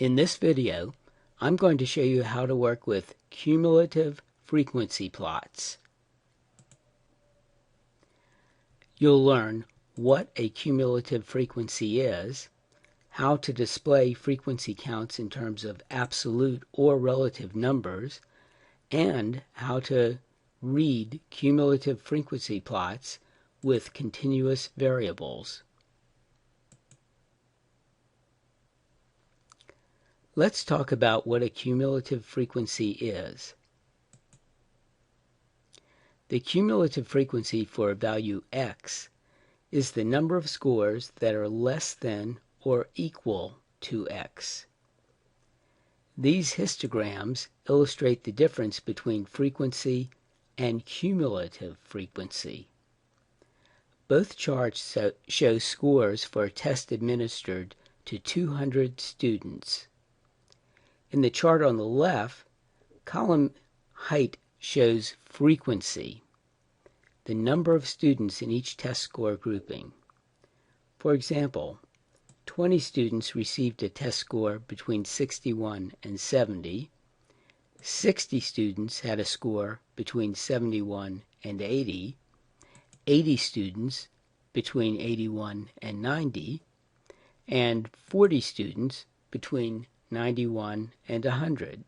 In this video, I'm going to show you how to work with cumulative frequency plots. You'll learn what a cumulative frequency is, how to display frequency counts in terms of absolute or relative numbers, and how to read cumulative frequency plots with continuous variables. Let's talk about what a cumulative frequency is. The cumulative frequency for a value x is the number of scores that are less than or equal to x. These histograms illustrate the difference between frequency and cumulative frequency. Both charts show scores for a test administered to 200 students. In the chart on the left, column height shows frequency, the number of students in each test score grouping. For example, 20 students received a test score between 61 and 70. 60 students had a score between 71 and 80. 80 students between 81 and 90. And 40 students between 91 and 100.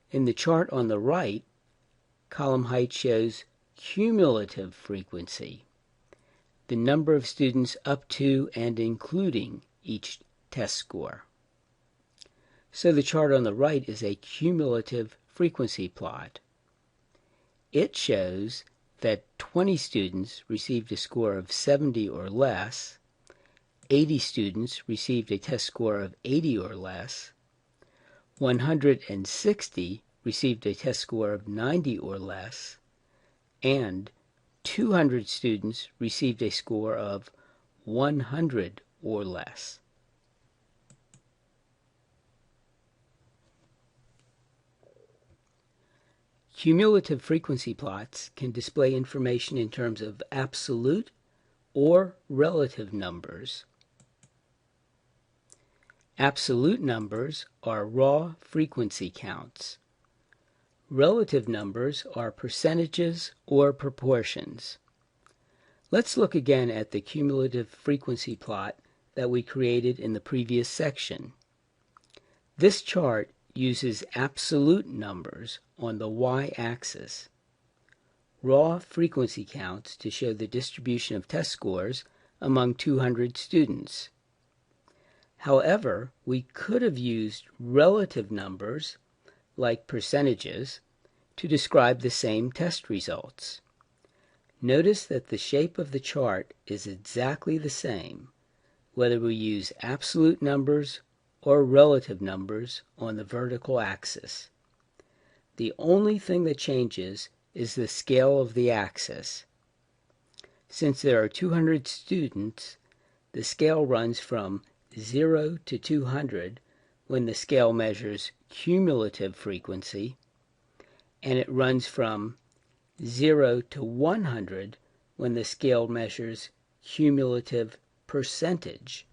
In the chart on the right, column height shows cumulative frequency, the number of students up to and including each test score. So the chart on the right is a cumulative frequency plot. It shows that 20 students received a score of 70 or less, 80 students received a test score of 80 or less, 160 received a test score of 90 or less, and 200 students received a score of 100 or less. Cumulative frequency plots can display information in terms of absolute or relative numbers. Absolute numbers are raw frequency counts. Relative numbers are percentages or proportions. Let's look again at the cumulative frequency plot that we created in the previous section. This chart uses absolute numbers on the y-axis, raw frequency counts to show the distribution of test scores among 200 students. However, we could have used relative numbers, like percentages, to describe the same test results. Notice that the shape of the chart is exactly the same, whether we use absolute numbers or relative numbers on the vertical axis. The only thing that changes is the scale of the axis. Since there are 200 students, the scale runs from 0 to 200 when the scale measures cumulative frequency, and it runs from 0 to 100 when the scale measures cumulative percentage.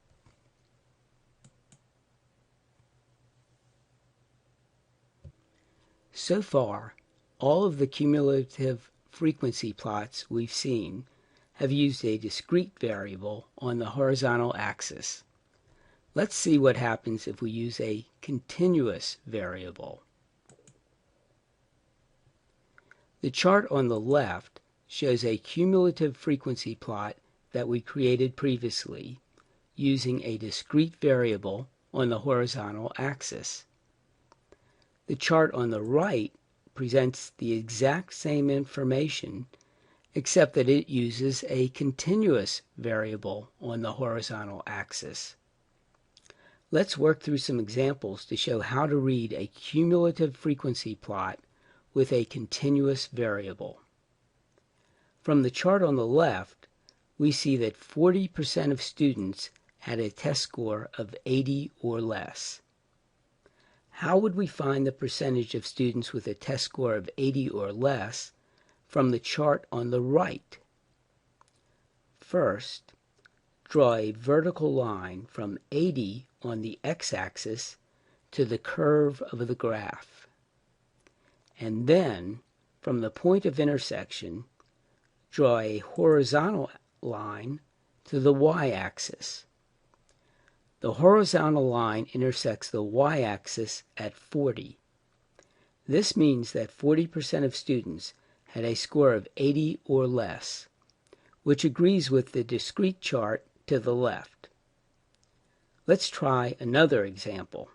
So far, all of the cumulative frequency plots we've seen have used a discrete variable on the horizontal axis. Let's see what happens if we use a continuous variable. The chart on the left shows a cumulative frequency plot that we created previously using a discrete variable on the horizontal axis. The chart on the right presents the exact same information, except that it uses a continuous variable on the horizontal axis. Let's work through some examples to show how to read a cumulative frequency plot with a continuous variable. From the chart on the left, we see that 40% of students had a test score of 80 or less. How would we find the percentage of students with a test score of 80 or less from the chart on the right? First, draw a vertical line from 80 on the x-axis to the curve of the graph. And then, from the point of intersection, draw a horizontal line to the y-axis. The horizontal line intersects the y-axis at 40. This means that 40% of students had a score of 80 or less, which agrees with the discrete chart to the left. Let's try another example.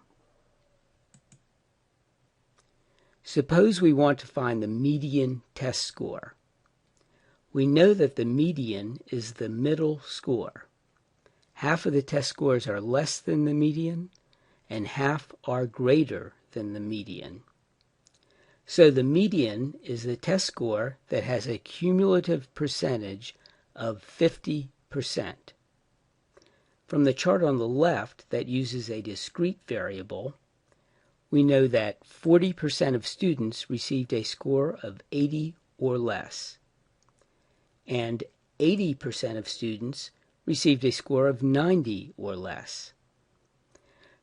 Suppose we want to find the median test score. We know that the median is the middle score. Half of the test scores are less than the median, and half are greater than the median. So the median is the test score that has a cumulative percentage of 50%. From the chart on the left that uses a discrete variable, we know that 40% of students received a score of 80 or less, and 80% of students received a score of 90 or less.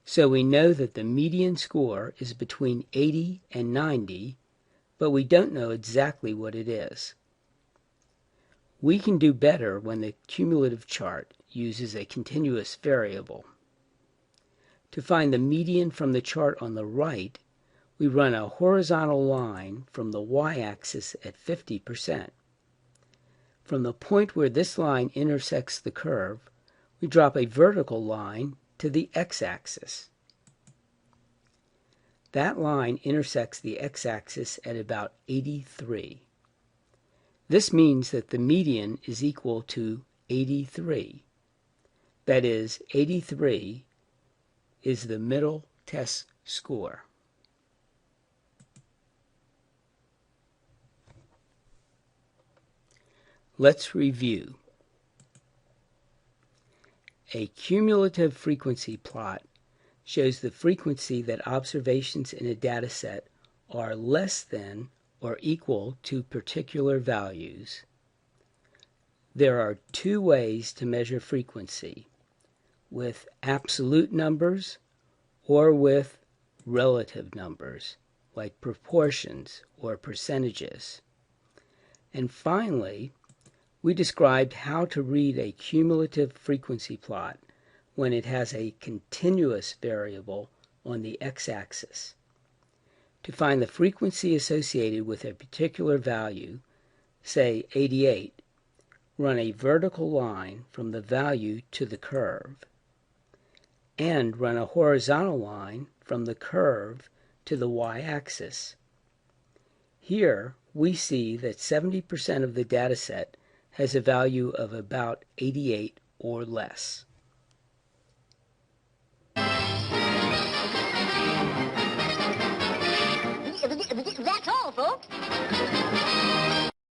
So we know that the median score is between 80 and 90, but we don't know exactly what it is. We can do better when the cumulative chart uses a continuous variable. To find the median from the chart on the right, we run a horizontal line from the y-axis at 50%. From the point where this line intersects the curve, we drop a vertical line to the x-axis. That line intersects the x-axis at about 83. This means that the median is equal to 83. That is, 83 is the middle test score. Let's review. A cumulative frequency plot shows the frequency that observations in a data set are less than or equal to particular values. There are two ways to measure frequency: with absolute numbers or with relative numbers, like proportions or percentages. And finally, we described how to read a cumulative frequency plot when it has a continuous variable on the x-axis. To find the frequency associated with a particular value, say 88, run a vertical line from the value to the curve, and run a horizontal line from the curve to the y-axis. Here we see that 70% of the dataset has a value of about 88 or less.